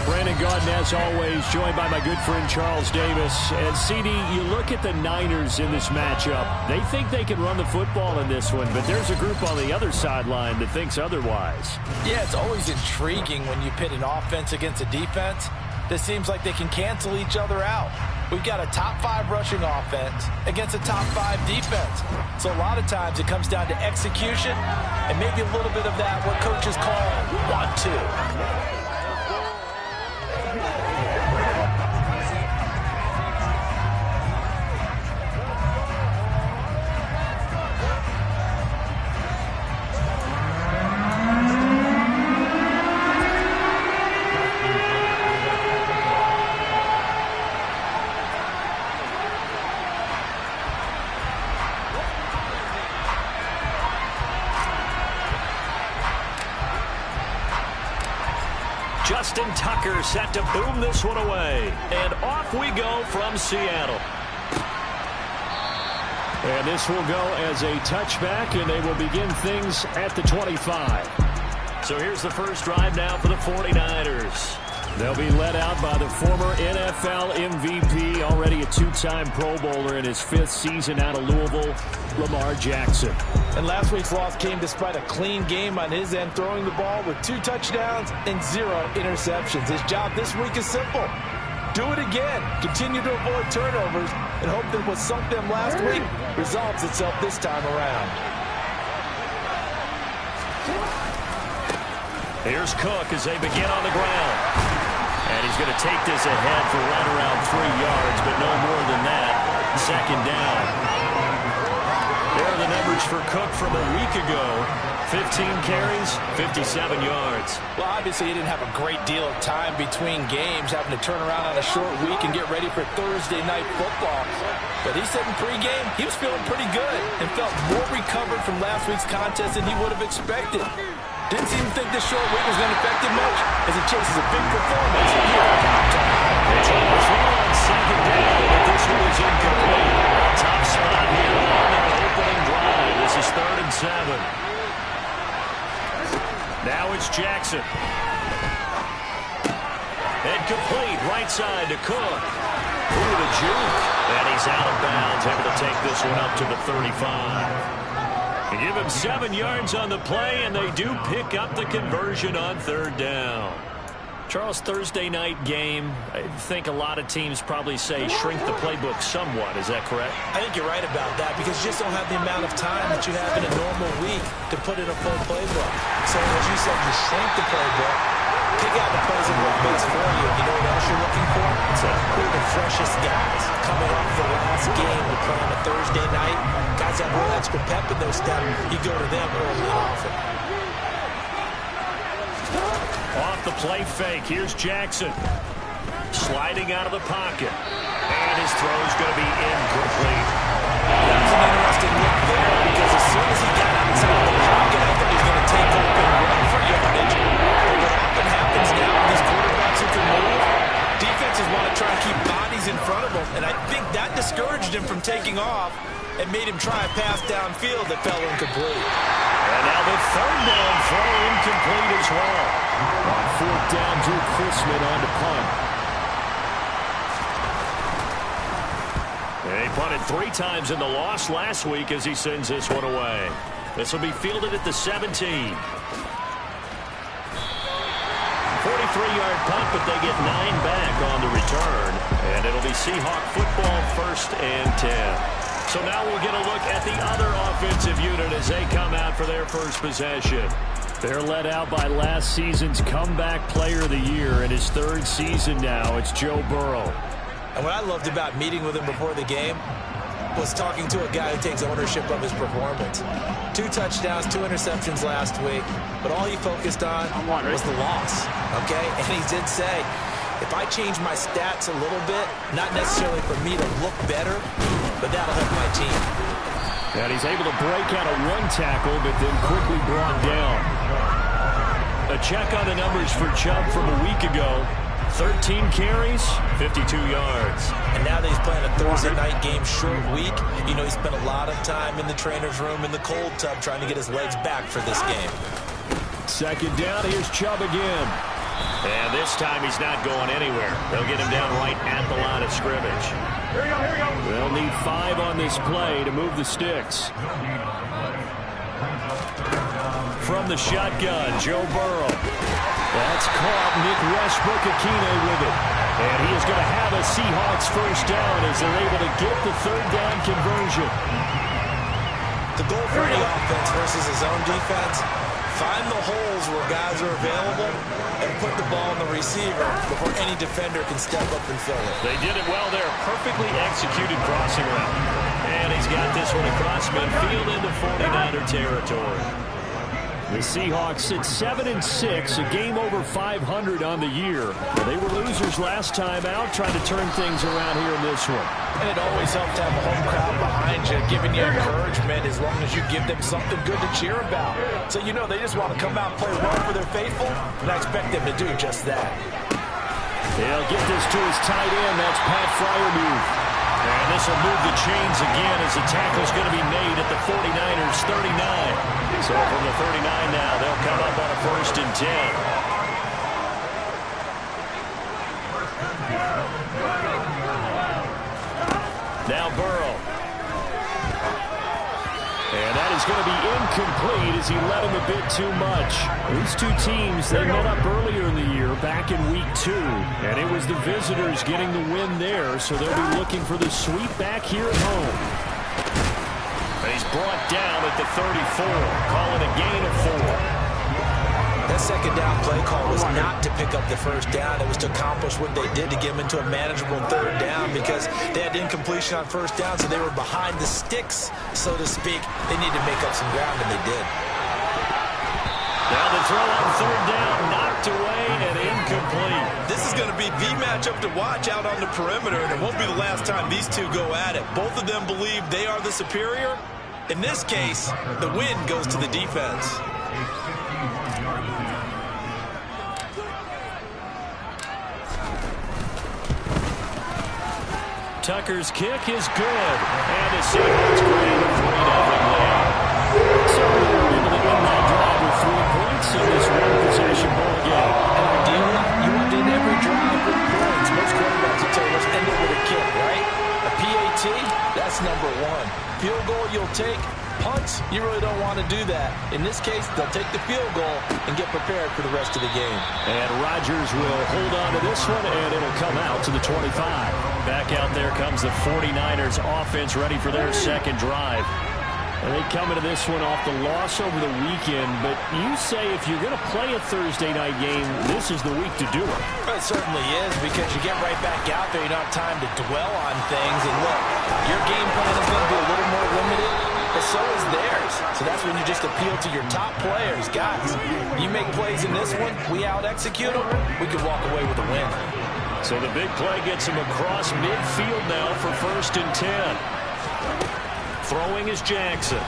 Brandon Gaudin, as always, joined by my good friend Charles Davis. And, CD, you look at the Niners in this matchup. They think they can run the football in this one, but there's a group on the other sideline that thinks otherwise. Yeah, it's always intriguing when you pit an offense against a defense that seems like they can cancel each other out. We've got a top 5 rushing offense against a top 5 defense. So a lot of times it comes down to execution and maybe a little bit of that, what coaches call 1-2. Justin Tucker set to boom this one away. And off we go from Seattle. And this will go as a touchback, and they will begin things at the 25. So here's the first drive now for the 49ers. They'll be led out by the former NFL MVP, already a 2-time Pro Bowler in his 5th season out of Louisville, Lamar Jackson. And last week's loss came despite a clean game on his end, throwing the ball with 2 touchdowns and 0 interceptions. His job this week is simple. Do it again. Continue to avoid turnovers and hope that what sunk them last week resolves itself this time around. Here's Cook as they begin on the ground. And he's going to take this ahead for right around 3 yards, but no more than that. Second down. There are the numbers for Cook from a week ago. 15 carries, 57 yards. Well, obviously he didn't have a great deal of time between games, having to turn around on a short week and get ready for Thursday night football. But he said in pregame he was feeling pretty good and felt more recovered from last week's contest than he would have expected. Didn't seem to think this short week was going to affect him much as he chases a big performance here at halftime. It's almost on second down, but this one is incomplete. Top spot here on the opening drive. This is 3rd and 7. Now it's Jackson. Incomplete, right side to Cook. Ooh, the juke. And he's out of bounds, able to take this one up to the 35. They give him 7 yards on the play, and they do pick up the conversion on 3rd down. Charles, Thursday night game, I think a lot of teams probably say shrink the playbook somewhat. Is that correct? I think you're right about that because you just don't have the amount of time that you have in a normal week to put in a full playbook. So as you said, you shrink the playbook, pick out the plays that work best for you. You know what else you're looking for? Who are the freshest guys coming off the last game to play on a Thursday night? Guys that have a little extra pep in their step, you go to them early and often. Off the play fake, here's Jackson. Sliding out of the pocket. And his throw is going to be incomplete. That was an interesting look there because as soon as he got outside of the pocket, I thought he was going to take off and run for yardage. But what often happens now with these quarterbacks who can move, defenses want to try and keep bodies in front of them, and I think that discouraged him from taking off and made him try a pass downfield that fell incomplete. And now the 3rd down throw incomplete as well. On 4th down, Drew Chrisman on to punt. And he punted 3 times in the loss last week as he sends this one away. This will be fielded at the 17. 43-yard punt, but they get 9 back on the return. And it'll be Seahawk football, 1st and 10. So now we'll get a look at the other offensive unit as they come out for their first possession. They're led out by last season's comeback player of the year in his 3rd season now. It's Joe Burrow. And what I loved about meeting with him before the game was talking to a guy who takes ownership of his performance. 2 touchdowns, 2 interceptions last week, but all he focused on was the loss, okay? And he did say, if I change my stats a little bit, not necessarily for me to look better, but that'll help my team. And he's able to break out of 1 tackle, but then quickly brought down. A check on the numbers for Chubb from a week ago. 13 carries, 52 yards. And now that he's playing a Thursday night game, short week, you know he spent a lot of time in the trainer's room in the cold tub trying to get his legs back for this game. 2nd down, here's Chubb again. And this time he's not going anywhere. They'll get him down right at the line of scrimmage. They'll need 5 on this play to move the sticks. From the shotgun, Joe Burrow. That's caught. Nick Westbrook-Akine with it. And he is going to have a Seahawks first down as they're able to get the third down conversion. The goal for any offense versus his own defense, find the holes where guys are available and put the ball on the receiver before any defender can step up and fill it. They did it well there. Perfectly executed crossing route. And he's got this one across midfield into 49er territory. The Seahawks sit 7-6, a game over 500 on the year. They were losers last time out, trying to turn things around here in this one. And it always helps to have a home crowd behind you, giving you encouragement as long as you give them something good to cheer about. So you know they just want to come out and play well for their faithful, and I expect them to do just that. They'll get this to his tight end. That's Pat Freiermuth. And this will move the chains again as the tackle's going to be made at the 49ers 39. So from the 39 now, they'll come up on a 1st and 10. Now Burrow. And that is going to be incomplete as he led him a bit too much. These two teams, they met up earlier in the year, back in week 2. And it was the visitors getting the win there, so they'll be looking for the sweep back here at home. And he's brought down at the 34, calling a gain of 4. That second down play call was not to pick up the first down. It was to accomplish what they did to get them into a manageable third down because they had incompletion on first down, so they were behind the sticks, so to speak. They needed to make up some ground, and they did. Now the throw on third down, knocked away and incomplete. This is going to be the matchup to watch out on the perimeter, and it won't be the last time these two go at it. Both of them believe they are the superior. In this case, the win goes to the defense. Tucker's kick is good, and the Seahawks grab a 3-0 lead. So they're able to end that drive with 3 points in this one-possession ball game. And ideally, you want to end every drive with points. Most quarterbacks will tell you let's end it with a kick, right? A PAT, that's number 1. Field goal you'll take. Punts, you really don't want to do that. In this case, they'll take the field goal and get prepared for the rest of the game. And Rodgers will hold on to this one, and it'll come out to the 25. Back out there comes the 49ers offense ready for their second drive. And they come into this one off the loss over the weekend, but you say if you're going to play a Thursday night game, this is the week to do it. It certainly is, because you get right back out there. You don't have time to dwell on things. And look, your game plan is going to be a little more limited, but so is theirs. So that's when you just appeal to your top players. Guys, you make plays in this one, we out-execute them, we can walk away with a win. So the big play gets him across midfield now for 1st and 10. Throwing is Jackson.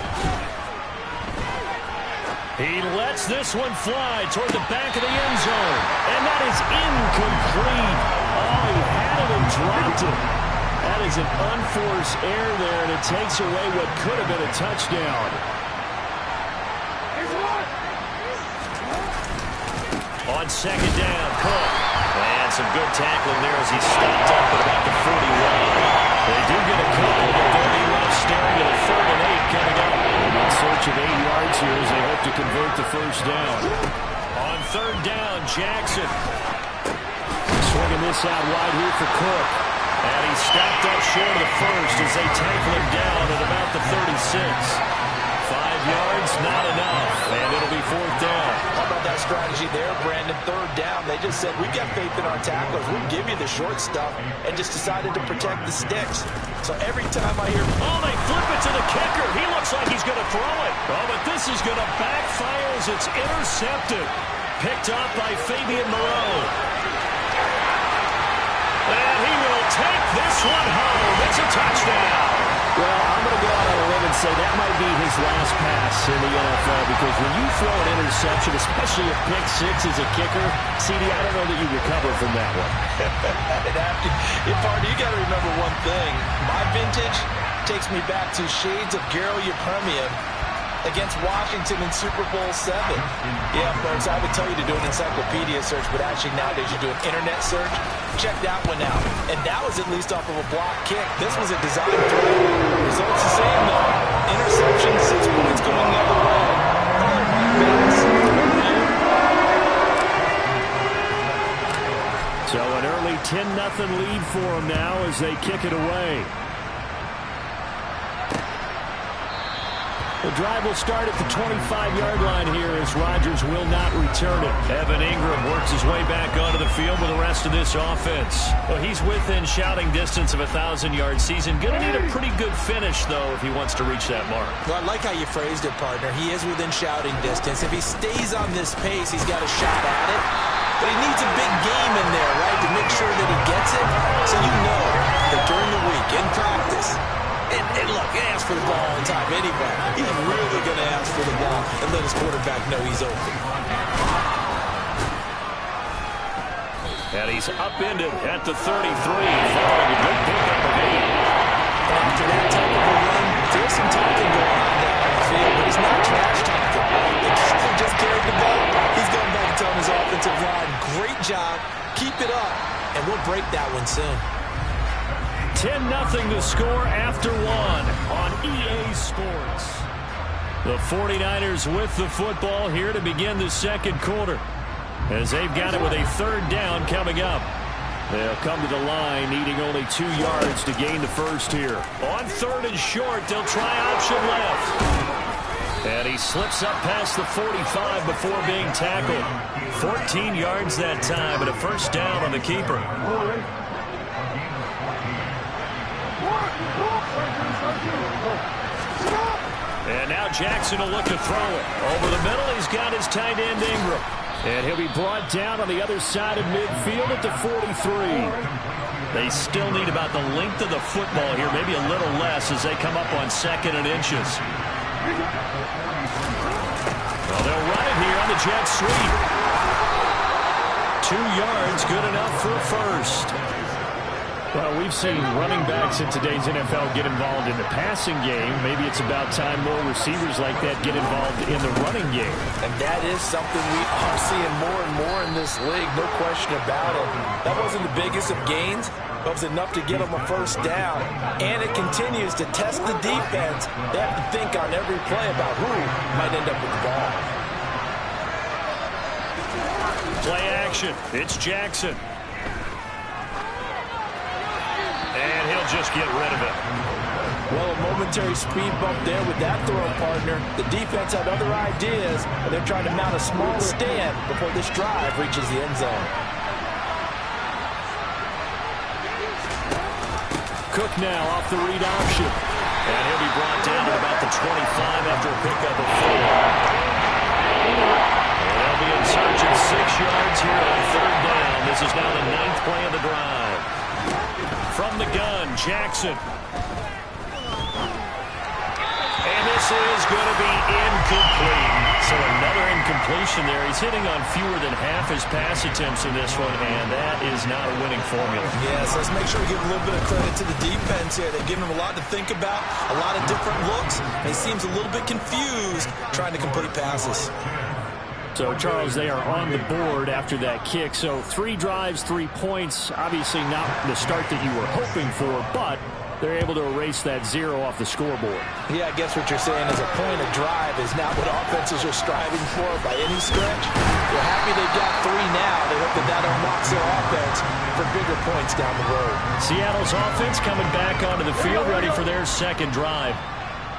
He lets this one fly toward the back of the end zone. And that is incomplete. Oh, he had it and dropped it. That is an unforced error there, and it takes away what could have been a touchdown. On 2nd down, Cook. And some good tackling there as he stopped up at about the 41. They do get a couple, but they'll be left staring at a 3rd and 8 coming up. In search of 8 yards here as they hope to convert the first down. On 3rd down, Jackson. Swinging this out wide here for Cook. And he stopped up short of the first as they tackle him down at about the 36. 5 yards, not enough, and it'll be 4th down. How about that strategy there, Brandon? 3rd down, they just said, we've got faith in our tacklers. We'll give you the short stuff, and just decided to protect the sticks. So every time I hear, oh, they flip it to the kicker. He looks like he's going to throw it. Oh, but this is going to backfire as it's intercepted. Picked up by Fabian Moreau. And he will take this one home. It's a touchdown. Well, I'm going to go out on a limb and say that might be his last pass in the NFL, because when you throw an interception, especially a pick six as a kicker, CD, I don't know that you recover from that one. Party, you got to remember one thing. My vintage takes me back to shades of Garo Yepremian against Washington in Super Bowl VII. Yeah, folks, I would tell you to do an encyclopedia search, but actually nowadays you do an internet search. Check that one out. And that was at least off of a block kick. This was a design throw. Results the same, though. Interception, 6 points going the other way. Oh, my goodness. So an early 10-0 lead for them now as they kick it away. The drive will start at the 25-yard line here as Rodgers will not return it. Evan Ingram works his way back onto the field with the rest of this offense. Well, he's within shouting distance of a 1,000-yard season. Going to need a pretty good finish, though, if he wants to reach that mark. Well, I like how you phrased it, partner. He is within shouting distance. If he stays on this pace, he's got a shot at it. But he needs a big game in there, right, to make sure that he gets it. So you know that during the week, in practice, and look, he asks for the ball on time anyway. He's really going to ask for the ball and let his quarterback know he's open. And he's upended at the 33, following a good pickup of 8. After that type of a run, there's some talking going on down on the field, but it's not trash talking. The guy just carried the ball. He's going back and telling his offensive line, great job, keep it up, and we'll break that one soon. 10-0 to score after 1 on EA Sports. The 49ers with the football here to begin the second quarter, as they've got it with a third down coming up. They'll come to the line needing only 2 yards to gain the first here. On third and short, they'll try option left. And he slips up past the 45 before being tackled. 14 yards that time, and a first down on the keeper. And now Jackson will look to throw it. Over the middle, he's got his tight end Ingram. And he'll be brought down on the other side of midfield at the 43. They still need about the length of the football here, maybe a little less as they come up on 2nd and inches. Well, they'll run it here on the jet sweep. 2 yards, good enough for a first. Well, we've seen running backs in today's NFL get involved in the passing game. Maybe it's about time more receivers like that get involved in the running game. And that is something we are seeing more and more in this league, no question about it. That wasn't the biggest of gains, but it was enough to get them a first down. And it continues to test the defense. They have to think on every play about who might end up with the ball. Play action. It's Jackson. And he'll just get rid of it. Well, a momentary speed bump there with that throw, partner. The defense had other ideas, and they're trying to mount a small stand before this drive reaches the end zone. Cook now off the read option. And he'll be brought down at about the 25 after a pickup of 4. And they'll be in search of 6 yards here on third down. This is now the 9th play of the drive. From the gun, Jackson. And this is going to be incomplete. So another incompletion there. He's hitting on fewer than half his pass attempts in this one, and that is not a winning formula. Yes, let's make sure we give a little bit of credit to the defense here. They've given him a lot to think about, a lot of different looks, and he seems a little bit confused trying to complete passes. So, Charles, they are on the board after that kick. So 3 drives, 3 points. Obviously not the start that you were hoping for, but they're able to erase that 0 off the scoreboard. Yeah, I guess what you're saying is a point of drive is not what offenses are striving for by any stretch. They're happy they've got 3 now. They hope that that unlocks their offense for bigger points down the road. Seattle's offense coming back onto the field, ready for their second drive.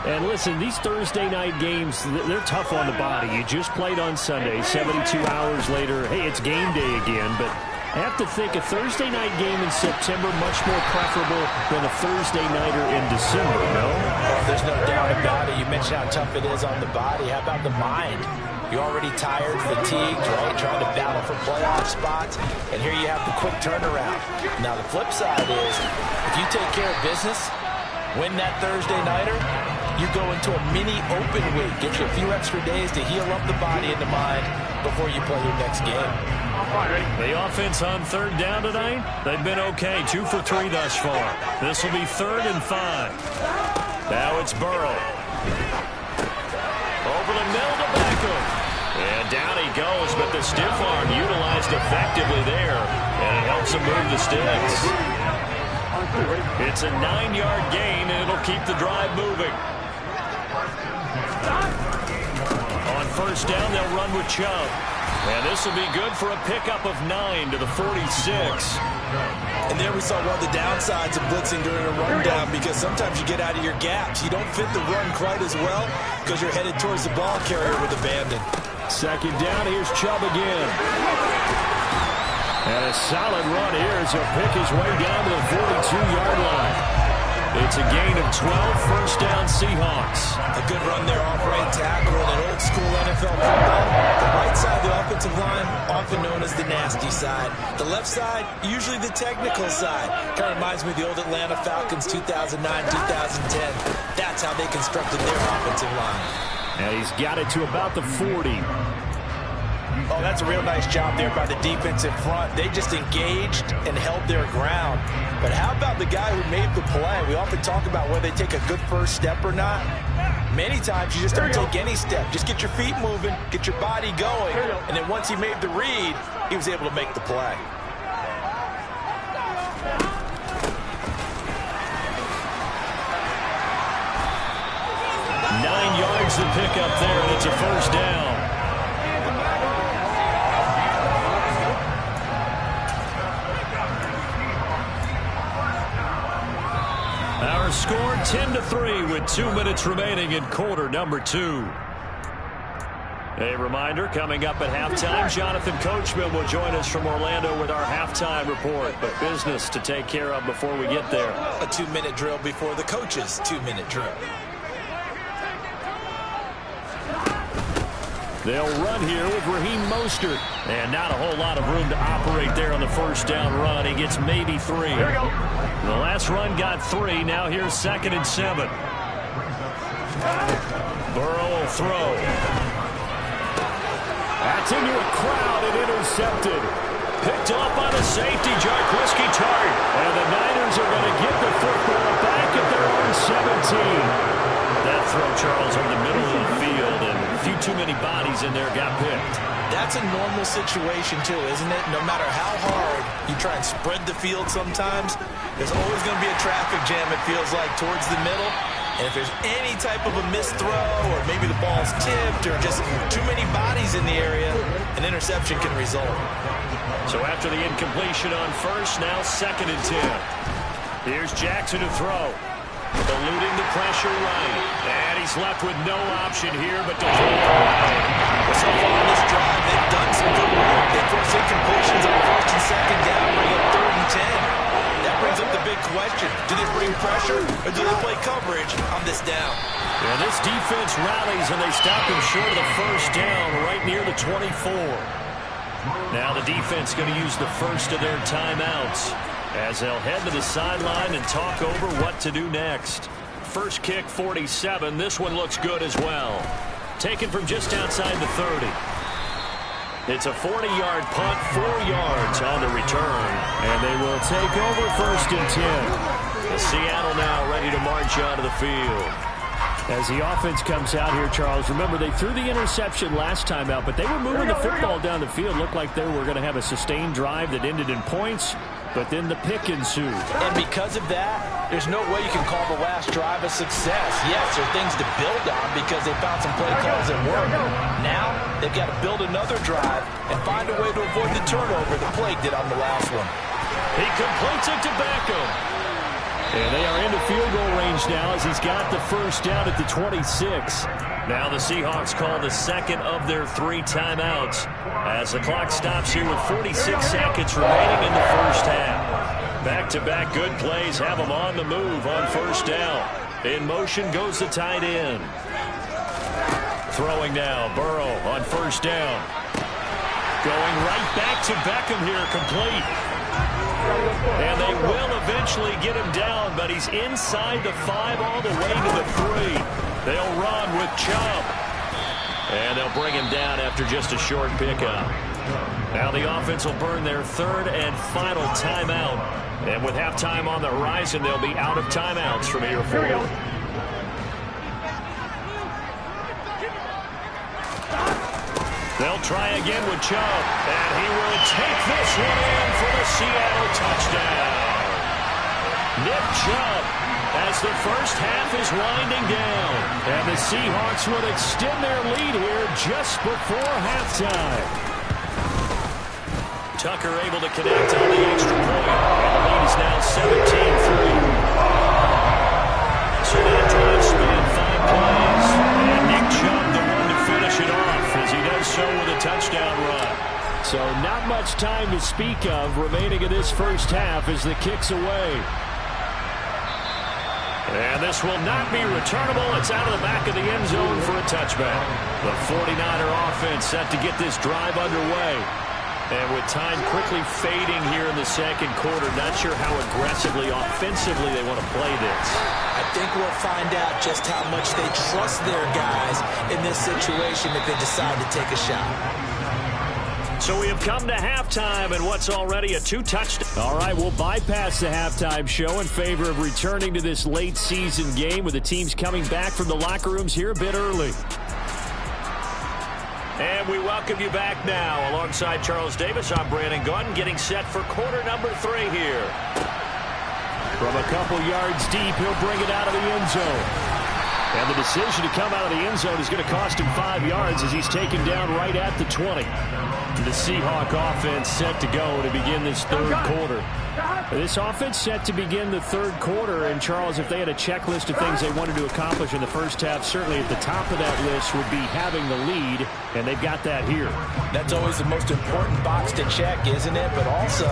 And listen, these Thursday night games, they're tough on the body. You just played on Sunday, 72 hours later. Hey, it's game day again, but I have to think a Thursday night game in September much more preferable than a Thursday nighter in December, no? Oh, there's no doubt about it. You mentioned how tough it is on the body. How about the mind? You're already tired, fatigued, right? Trying to battle for playoff spots. And here you have the quick turnaround. Now, the flip side is, if you take care of business, win that Thursday nighter, you go into a mini open week. Gives you a few extra days to heal up the body and the mind before you play your next game. The offense on third down tonight, they've been okay. 2 for 3 thus far. This will be 3rd and 5. Now it's Burrow. Over the middle to Beckham. And down he goes, but the stiff arm utilized effectively there. And it helps him move the sticks. It's a 9-yard gain, and it'll keep the drive moving. On first down, they'll run with Chubb. And this will be good for a pickup of 9 to the 46. And there we saw one of the downsides of blitzing during a rundown, because sometimes you get out of your gaps. You don't fit the run quite as well because you're headed towards the ball carrier with abandon. Second down, here's Chubb again. And a solid run here as he'll pick his way down to the 42-yard line. It's a gain of 12, first down Seahawks. A good run there off right tackle in an old-school NFL football. The right side of the offensive line, often known as the nasty side. The left side, usually the technical side. Kind of reminds me of the old Atlanta Falcons 2009, 2010. That's how they constructed their offensive line. And he's got it to about the 40. Oh, that's a real nice job there by the defensive front. They just engaged and held their ground. But how about the guy who made the play? We often talk about whether they take a good first step or not. Many times you just don't take any step. Just get your feet moving, get your body going, and then once he made the read, he was able to make the play. Nine yards to pick up there, and it's a first down. Our score 10-3 with 2 minutes remaining in quarter number 2. A reminder, coming up at halftime, Jonathan Coachman will join us from Orlando with our halftime report. But business to take care of before we get there. A 2-minute drill before the coach's 2-minute drill. They'll run here with Raheem Mostert. And not a whole lot of room to operate there on the first down run. He gets maybe 3. Here we go. The last run got 3. Now here's 2nd and 7. Burrow will throw. That's into a crowd and intercepted. Picked up on a safety, Jarquiski Tart. And the Niners are going to get the football back at their own 17. That throw, Charles, in the middle of the field, and a few too many bodies in there got picked. That's a normal situation, too, isn't it? No matter how hard you try and spread the field sometimes, there's always going to be a traffic jam, it feels like, towards the middle. And if there's any type of a missed throw, or maybe the ball's tipped, or just too many bodies in the area, an interception can result. So after the incompletion on first, now 2nd and 10. Here's Jackson to throw. Eluding the pressure right. And he's left with no option here but to throw. So far on this drive, they've done some good work. They force incompletions on first and second down, bring up 3rd and 10. That brings up the big question. Do they bring pressure or do they play coverage on this down? Yeah, this defense rallies and they stop him short of the first down right near the 24. Now the defense going to use the first of their timeouts as they'll head to the sideline and talk over what to do next. First kick, 47. This one looks good as well. Taken from just outside the 30. It's a 40-yard punt, 4 yards on the return. And they will take over 1st and 10. Seattle now ready to march onto the field. As the offense comes out here, Charles, remember they threw the interception last time out, but they were moving the football down the field. Looked like they were going to have a sustained drive that ended in points, but then the pick ensued. And because of that, there's no way you can call the last drive a success. Yes, there are things to build on because they found some play calls that work. Now, they've got to build another drive and find a way to avoid the turnover the play did on the last one. He completes it to Beckham. And they are into field goal range now as he's got the first down at the 26. Now the Seahawks call the 2nd of their 3 timeouts as the clock stops here with 46 seconds remaining in the first half. Back-to-back good plays have them on the move on first down. In motion goes the tight end. Throwing now, Burrow on first down. Going right back to Beckham here, complete. And they will eventually get him down, but he's inside the 5 all the way to the 3. They'll run with Chubb. And they'll bring him down after just a short pickup. Now the offense will burn their 3rd and final timeout. And with halftime on the horizon, they'll be out of timeouts from here forward. They'll try again with Chubb, and he will take this one in for the Seattle touchdown. Nick Chubb, as the first half is winding down, and the Seahawks will extend their lead here just before halftime. Tucker able to connect on the extra point, and the lead is now 17-3. So that drive spanned 5 plays, and Nick Chubb the one to finish it off as he does so with a touchdown run. So not much time to speak of remaining in this first half as the kick's away. And this will not be returnable. It's out of the back of the end zone for a touchback. The 49er offense set to get this drive underway. And with time quickly fading here in the second quarter, not sure how aggressively, offensively they want to play this. I think we'll find out just how much they trust their guys in this situation if they decide to take a shot. So we have come to halftime and what's already a 2-touchdown. All right, we'll bypass the halftime show in favor of returning to this late season game with the teams coming back from the locker rooms here a bit early. And we welcome you back now. Alongside Charles Davis, I'm Brandon Gunn, getting set for quarter number 3 here. From a couple yards deep, he'll bring it out of the end zone. And the decision to come out of the end zone is going to cost him 5 yards as he's taken down right at the 20. The Seahawk offense set to go to begin this third quarter. This offense set to begin the third quarter, and Charles, if they had a checklist of things they wanted to accomplish in the first half, certainly at the top of that list would be having the lead, and they've got that here. That's always the most important box to check, isn't it? But also,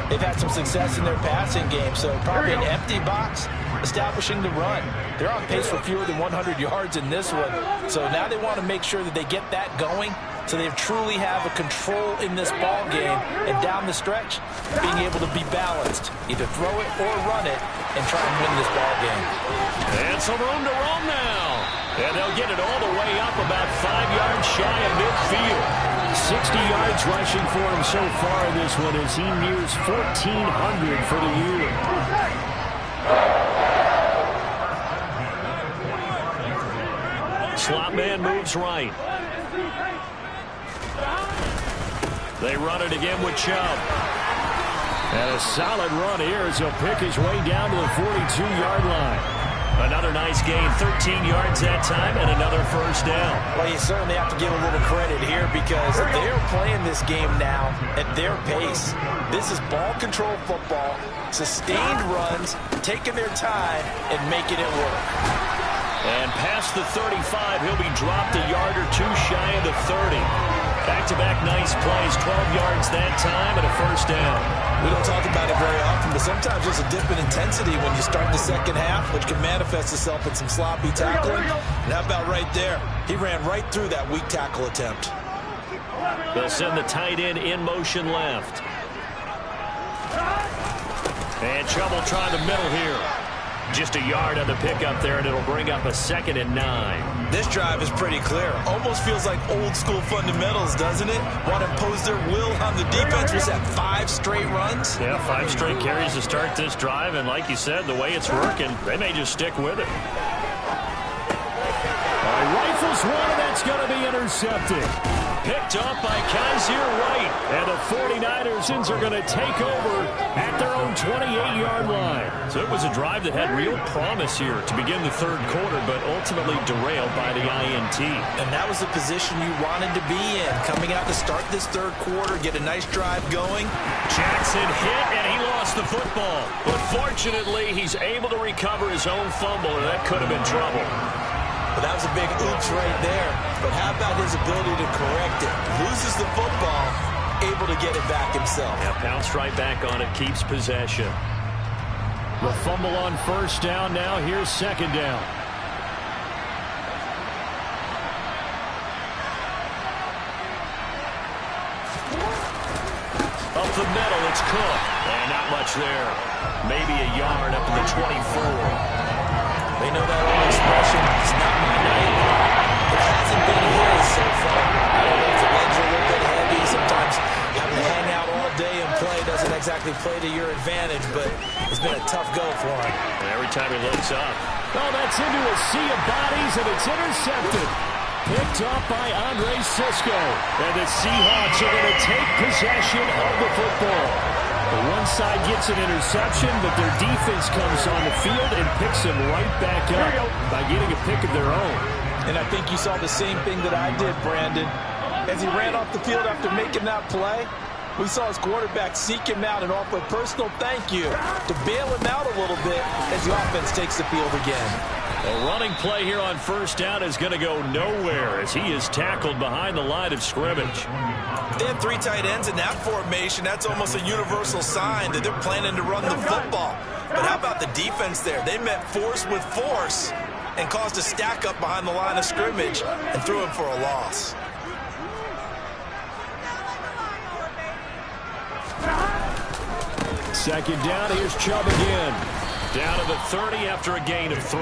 they've had some success in their passing game, so probably an empty box establishing the run. They're on pace for fewer than 100 yards in this one, so now they want to make sure that they get that going so they truly have a control in this ball game, and down the stretch, being able to be balanced, either throw it or run it, and try and win this ball game. And some room to roam now. And they'll get it all the way up about 5 yards shy of midfield. 60 yards rushing for him so far in this one as he nears 1,400 for the year. Slot man moves right. They run it again with Chubb. And a solid run here as he'll pick his way down to the 42-yard line. Another nice gain, 13 yards that time, and another first down. Well, you certainly have to give a little credit here because they're playing this game now at their pace. This is ball control football, sustained runs, taking their time, and making it work. And past the 35, he'll be dropped a yard or two shy of the 30. Back-to-back nice plays, 12 yards that time, and a first down. We don't talk about it very often, but sometimes there's a dip in intensity when you start the second half, which can manifest itself in some sloppy tackling. And how about right there? He ran right through that weak tackle attempt. They'll send the tight end in motion left. And Chubb will try the middle here. Just a yard on the pickup there, and it'll bring up a 2nd and 9. This drive is pretty clear. Almost feels like old school fundamentals, doesn't it? Want to impose their will on the defense. Was that 5 straight runs? Yeah, 5 straight carries to start this drive, and like you said, the way it's working, they may just stick with it. Rifles one, and that's going to be intercepted. Picked up by Kaiser White. And the 49ers are going to take over at their own 28-yard line. So it was a drive that had real promise here to begin the third quarter, but ultimately derailed by the INT. And that was the position you wanted to be in. Coming out to start this third quarter, get a nice drive going. Jackson hit, and he lost the football. But fortunately, he's able to recover his own fumble, and that could have been trouble. But that was a big oops right there. But how about his ability to correct it? Loses the football, able to get it back himself. Yeah, pounced right back on it, keeps possession. The fumble on first down now. Here's second down. Up the middle, it's Cook. And not much there. Maybe a yard up in the 24. They know that old expression, it's not my night. It hasn't been his so far. I don't know if the legs are a little bit heavy. Sometimes having to hang out all day and play doesn't exactly play to your advantage, but it's been a tough go for him. And every time he looks up. Oh, that's into a sea of bodies, and it's intercepted. picked up by Andre Cisco. And the Seahawks are going to take possession of the football. One side gets an interception, but their defense comes on the field and picks them right back up by getting a pick of their own. And I think you saw the same thing that I did, Brandon. As he ran off the field after making that play, we saw his quarterback seek him out and offer a personal thank you to bail him out a little bit as the offense takes the field again. A running play here on first down is going to go nowhere as he is tackled behind the line of scrimmage. They have 3 tight ends in that formation. That's almost a universal sign that they're planning to run the football. But how about the defense there? They met force with force and caused a stack up behind the line of scrimmage and threw him for a loss. Second down, here's Chubb again. Down to the 30 after a gain of 3.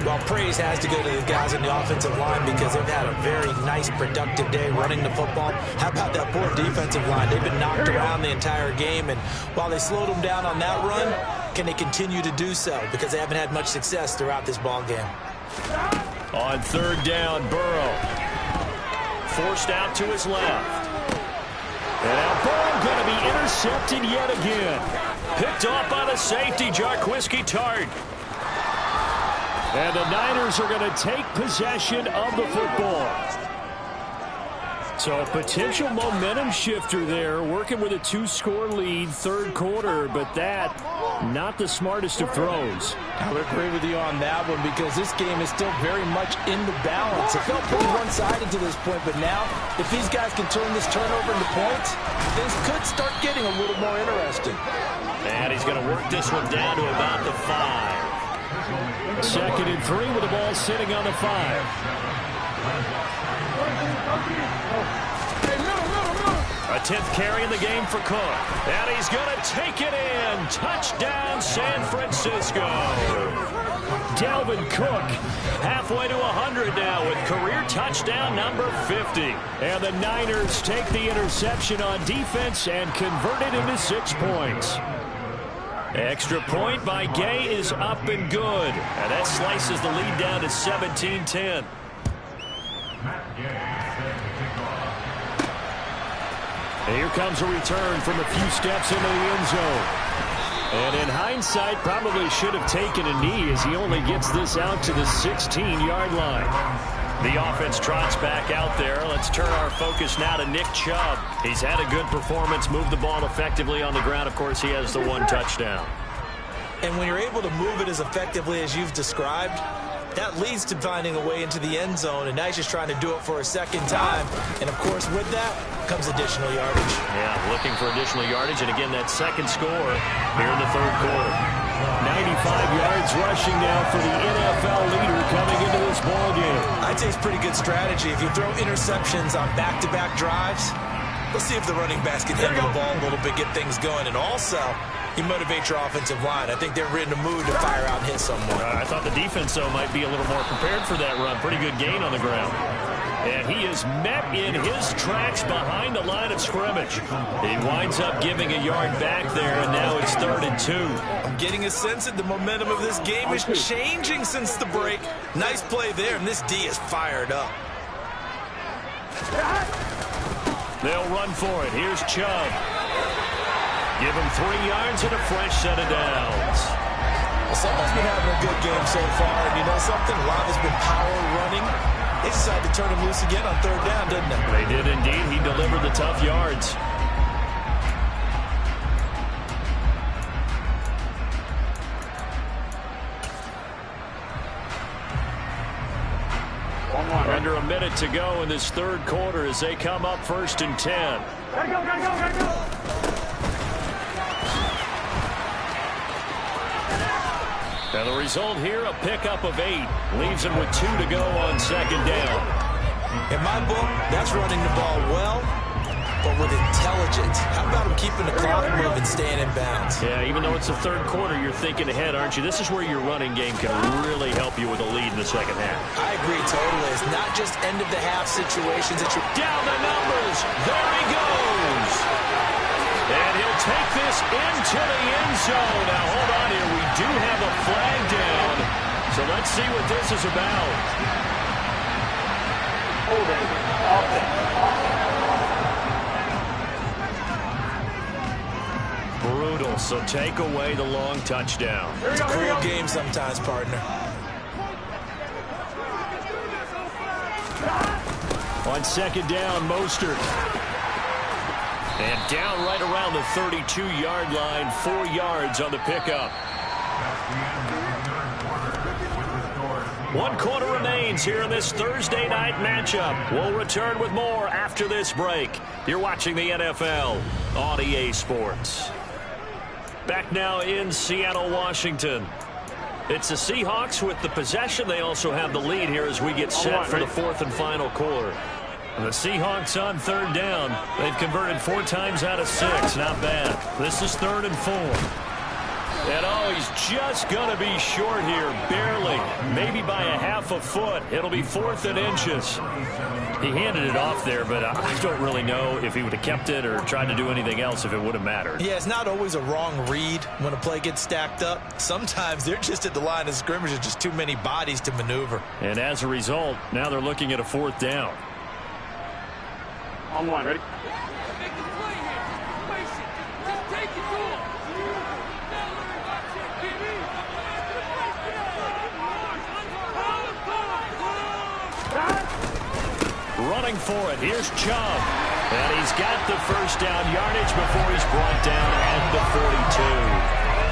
Well, praise has to go to the guys in the offensive line because they've had a very nice, productive day running the football. How about that poor defensive line? They've been knocked around the entire game, and while they slowed them down on that run, can they continue to do so? Because they haven't had much success throughout this ball game. On third down, Burrow. Forced out to his left. And now Burrow going to be intercepted yet again. Picked off by the safety, Jarquiski Tart. And the Niners are going to take possession of the football. So a potential momentum shifter there, working with a 2-score lead, third quarter, but that, not the smartest of throws. I would agree with you on that one because this game is still very much in the balance. It felt pretty one-sided to this point, but now, if these guys can turn this turnover into points, things could start getting a little more interesting. And he's going to work this one down to about the 5. Second and 3 with the ball sitting on the 5. A 10th carry in the game for Cook. And he's going to take it in. Touchdown, San Francisco. Dalvin Cook halfway to 100 now with career touchdown number 50. And the Niners take the interception on defense and convert it into 6 points. Extra point by Gay is up and good. And that slices the lead down to 17-10. And here comes a return from a few steps into the end zone. And in hindsight, probably should have taken a knee as he only gets this out to the 16-yard line. The offense trots back out there. Let's turn our focus now to Nick Chubb. He's had a good performance, moved the ball effectively on the ground. Of course, he has the 1 touchdown. And when you're able to move it as effectively as you've described, that leads to finding a way into the end zone, and now he's just trying to do it for a second time. And, of course, with that comes additional yardage. Yeah, looking for additional yardage, and again, that second score here in the third quarter. 95 yards rushing now for the NFL leader coming into this ballgame. I'd say it's pretty good strategy. If you throw interceptions on back-to-back drives, let's see if the running backs can handle the ball a little bit, get things going, and also you motivate your offensive line. I think they're in the mood to fire out and hit someone. I thought the defense, though, might be a little more prepared for that run. Pretty good gain on the ground. And he is met in his tracks behind the line of scrimmage. He winds up giving a yard back there, and now it's 3rd and 2. I'm getting a sense that the momentum of this game is changing since the break. Nice play there, and this D is fired up. They'll run for it. Here's Chubb. Give him 3 yards and a fresh set of downs. Well, someone's been having a good game so far, and you know something? A lot has been power running. They decided to turn him loose again on 3rd down, didn't they? They did indeed. He delivered the tough yards. Under a minute to go in this third quarter as they come up 1st and 10. Gotta go, gotta go, gotta go. Now the result here, a pickup of 8. Leaves him with 2 to go on 2nd down. In my book, that's running the ball well, but with intelligence. How about him keeping the clock moving, staying in bounds? Yeah, even though it's the third quarter, you're thinking ahead, aren't you? This is where your running game can really help you with a lead in the second half. I agree totally. It's not just end-of-the-half situations that you're... Down the numbers. There he goes. And he'll take this into the end zone. Now, hold on here. We do have a flag down. So let's see what this is about. Brutal, so take away the long touchdown. It's a cool game sometimes, partner. On second down, Mostert. And down right around the 32-yard line, 4 yards on the pickup. 1 quarter remains here in this Thursday night matchup. We'll return with more after this break. You're watching the NFL on EA Sports. Back now in Seattle, Washington. It's the Seahawks with the possession. They also have the lead here as we get set for the 4th and final quarter. The Seahawks on third down. They've converted 4 times out of 6. Not bad. This is 3rd and 4. And oh, he's just going to be short here. Barely. Maybe by a half a foot. It'll be 4th and inches. He handed it off there, but I don't really know if he would have kept it or tried to do anything else if it would have mattered. Yeah, it's not always a wrong read when a play gets stacked up. Sometimes they're just at the line of scrimmage. There's just too many bodies to maneuver. And as a result, now they're looking at a 4th down. On one, ready? Running for it. Here's Chubb. And he's got the first down yardage before he's brought down at the 42.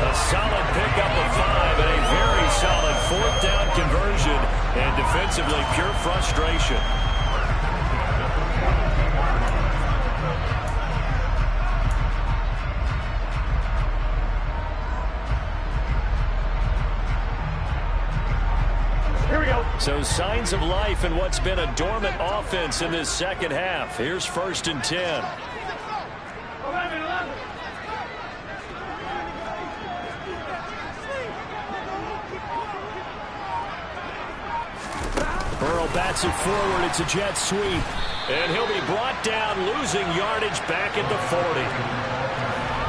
A solid pickup of 5 and a very solid 4th down conversion. And defensively, pure frustration. So signs of life in what's been a dormant offense in this second half. Here's 1st and 10. 11. Burrow bats it forward. It's a jet sweep. And he'll be brought down, losing yardage back at the 40.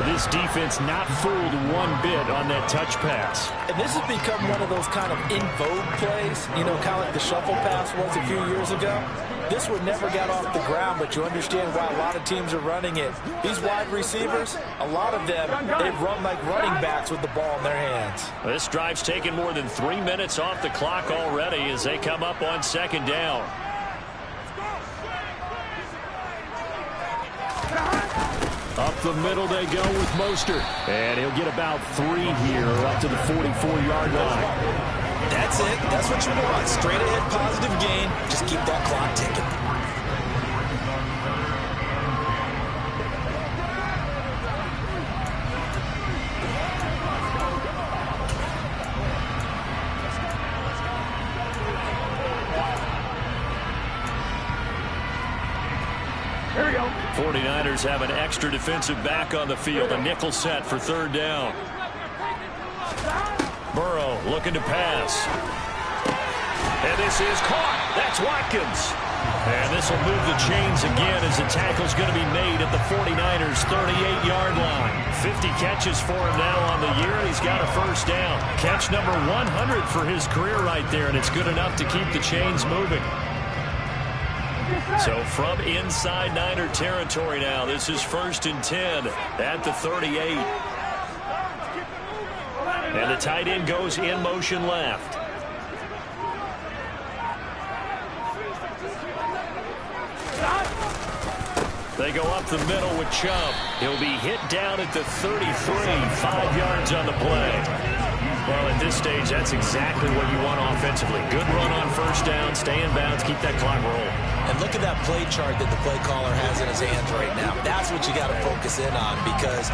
This defense not fooled one bit on that touch pass. And this has become one of those kind of in vogue plays, you know, kind of like the shuffle pass was a few years ago. This one never got off the ground, but you understand why a lot of teams are running it. These wide receivers, a lot of them, they run like running backs with the ball in their hands. This drive's taken more than 3 minutes off the clock already as they come up on second down. Up the middle they go with Mostert. And he'll get about 3 here up to the 44-yard line. That's it. That's what you want. Straight ahead positive gain. Just keep that clock ticking. Here we go. 49ers have an extra defensive back on the field. A nickel set for 3rd down. Burrow looking to pass. And this is caught. That's Watkins. And this will move the chains again as the tackle's going to be made at the 49ers' 38-yard line. 50 catches for him now on the year. He's got a 1st down. Catch number 100 for his career right there, and it's good enough to keep the chains moving. So from inside Niner territory now, this is 1st and 10 at the 38. And the tight end goes in motion left. They go up the middle with Chubb. He'll be hit down at the 33, 5 yards on the play. Well, at this stage, that's exactly what you want offensively. Good run on 1st down, stay in bounds, keep that clock rolling. And look at that play chart that the play caller has in his hands right now. That's what you got to focus in on because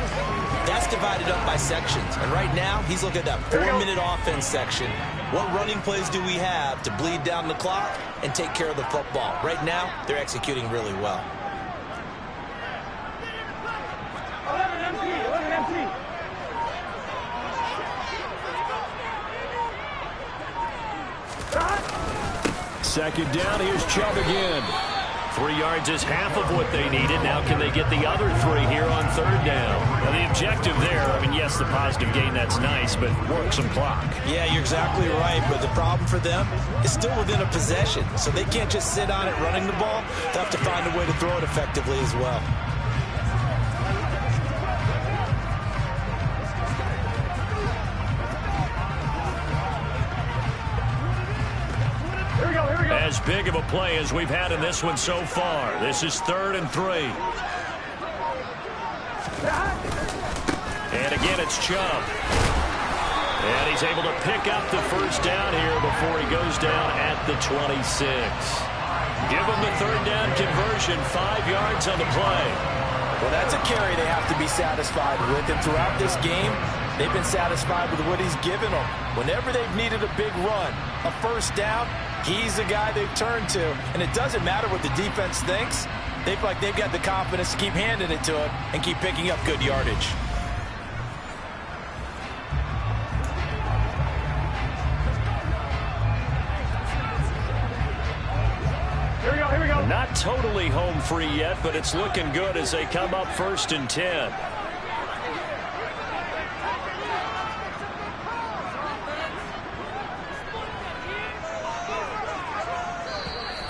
that's divided up by sections. And right now, he's looking at that 4-minute offense section. What running plays do we have to bleed down the clock and take care of the football? Right now, they're executing really well. 11 empty. Second down, here's Chubb again. 3 yards is half of what they needed. Now can they get the other 3 here on 3rd down? Now the objective there, I mean, yes, the positive gain, that's nice, but work some clock. Yeah, you're exactly right, but the problem for them is still within a possession, so they can't just sit on it running the ball. They have to find a way to throw it effectively as well. As big of a play as we've had in this one so far. This is 3rd and 3. And again, it's Chubb. And he's able to pick up the 1st down here before he goes down at the 26. Give him the 3rd down conversion, 5 yards on the play. Well, that's a carry they have to be satisfied with. And throughout this game, they've been satisfied with what he's given them. Whenever they've needed a big run, a 1st down, he's the guy they've turned to. And it doesn't matter what the defense thinks. They feel like they've got the confidence to keep handing it to him and keep picking up good yardage. Here we go. Not totally home free yet, but it's looking good as they come up 1st and 10.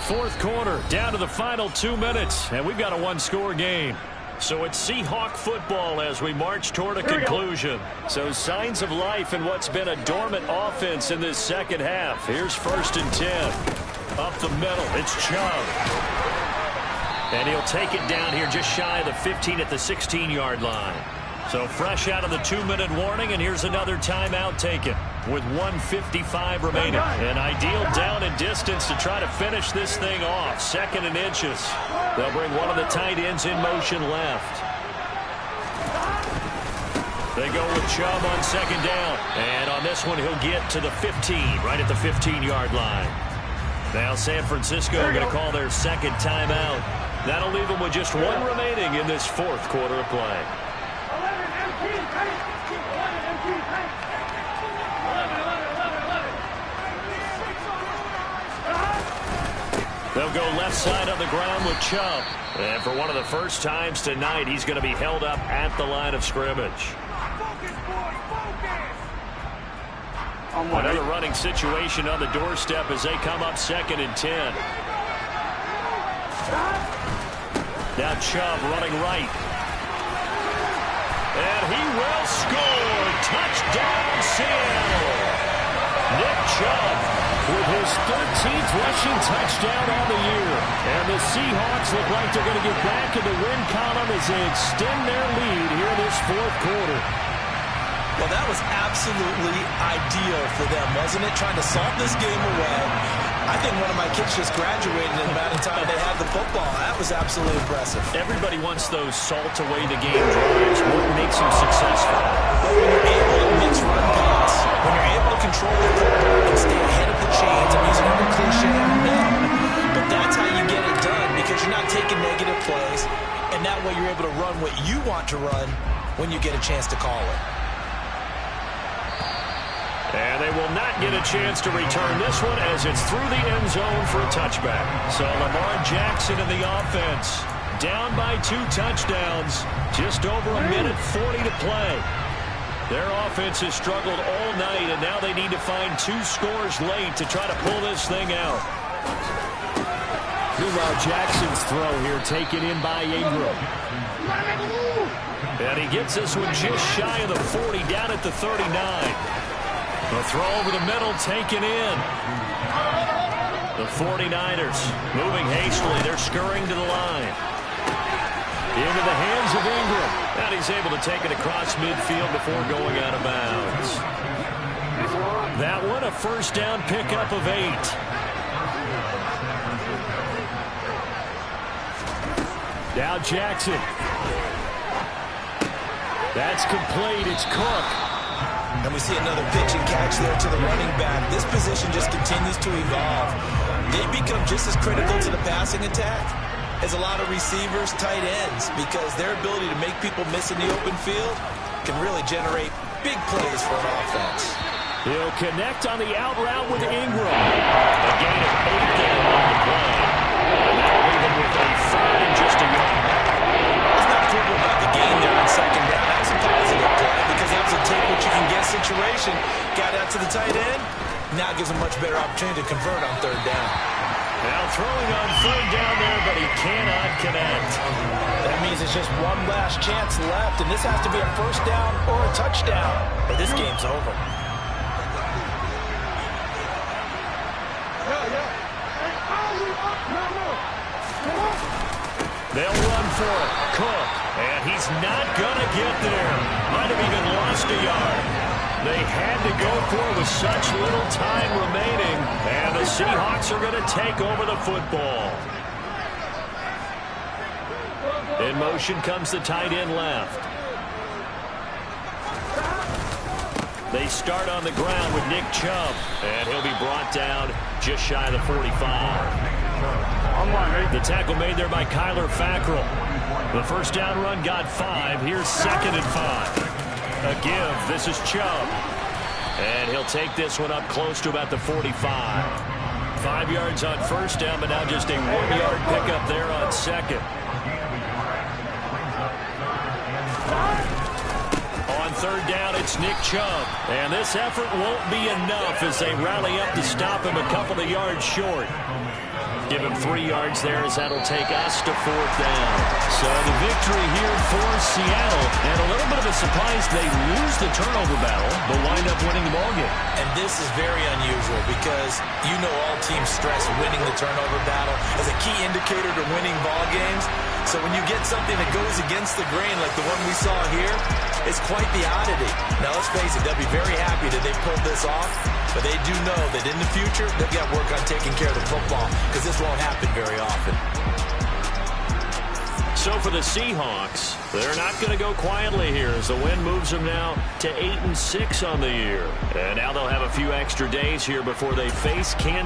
Fourth quarter, down to the final 2 minutes, and we've got a 1-score game. So it's Seahawk football as we march toward a conclusion. So signs of life in what's been a dormant offense in this second half. Here's 1st and 10. Up the middle, it's Chubb. And he'll take it down here just shy of the 15 at the 16-yard line. So fresh out of the 2-minute warning, and here's another timeout taken with 1:55 remaining. An ideal down and distance to try to finish this thing off. 2nd and inches. They'll bring one of the tight ends in motion left. They go with Chubb on 2nd down. And on this one, he'll get to the 15, right at the 15-yard line. Now San Francisco going to call their 2nd timeout. That'll leave them with just 1 remaining in this 4th quarter of play. They'll go left side on the ground with Chubb. And for one of the first times tonight, he's going to be held up at the line of scrimmage. Another running situation on the doorstep as they come up 2nd and 10. Now Chubb running right. And he will score. Touchdown, Seattle. Nick Chubb with his 13th rushing touchdown on the year. And the Seahawks look like they're going to get back in the win column as they extend their lead here in this 4th quarter. Well, that was absolutely ideal for them, wasn't it? Trying to salt this game away. I think one of my kids just graduated in the amount of time they had the football. That was absolutely impressive. Everybody wants those salt-away-the-game drives. What makes them successful? But when you're able to mix run pass, when you're able to control the football and stay ahead of the chains, I'm using every cliche I know, but that's how you get it done because you're not taking negative plays, and that way you're able to run what you want to run when you get a chance to call it. And they will not get a chance to return this one as it's through the end zone for a touchback. So Lamar Jackson in the offense, down by 2 touchdowns, just over 1:40 to play. Their offense has struggled all night, and now they need to find 2 scores late to try to pull this thing out. Meanwhile, Jackson's throw here taken in by Ingram. And he gets this one just shy of the 40, down at the 39. The throw over the middle taken in. The 49ers moving hastily. They're scurrying to the line. Into the hands of Ingram. And he's able to take it across midfield before going out of bounds. That one a 1st down pickup of 8. Now Jackson. That's complete. It's Cook. And we see another pitch and catch there to the running back. This position just continues to evolve. They become just as critical to the passing attack as a lot of receivers, tight ends, because their ability to make people miss in the open field can really generate big plays for an offense. He'll connect on the out route with Ingram. A gain of 8 there on the play. And that'll leave him with third and just a yard. Let's not quibble about the gain there on second down. That was a positive play because that was a take what you can get situation. Got out to the tight end. Now gives him much better opportunity to convert on third down. Now throwing on third down there, but he cannot connect. That means it's just one last chance left, and this has to be a first down or a touchdown, or this game's over. They'll run for it. Cook, and he's not going to get there. Might have even lost a yard. They had to go for it with such little time remaining, and the Seahawks are going to take over the football. In motion comes the tight end left. They start on the ground with Nick Chubb, and he'll be brought down just shy of the 45. The tackle made there by Kyler Fackrell. The first down run got 5. Here's 2nd and 5. A give. This is Chubb. And he'll take this one up close to about the 45. 5 yards on first down, but now just a 1-yard pickup there on second. On third down, it's Nick Chubb. And this effort won't be enough as they rally up to stop him a couple of yards short. Give him 3 yards there as that'll take us to 4th down. So the victory here for Seattle. And a little bit of a surprise, they lose the turnover battle, but wind up winning the ballgame. And this is very unusual because you know all teams stress winning the turnover battle as a key indicator to winning ball games. So when you get something that goes against the grain like the one we saw here, it's quite the oddity. Now let's face it, they'll be very happy that they pulled this off, but they do know that in the future they've got to work on taking care of the football because this won't happen very often. So for the Seahawks, they're not going to go quietly here as the win moves them now to 8-6 on the year. And now they'll have a few extra days here before they face Kansas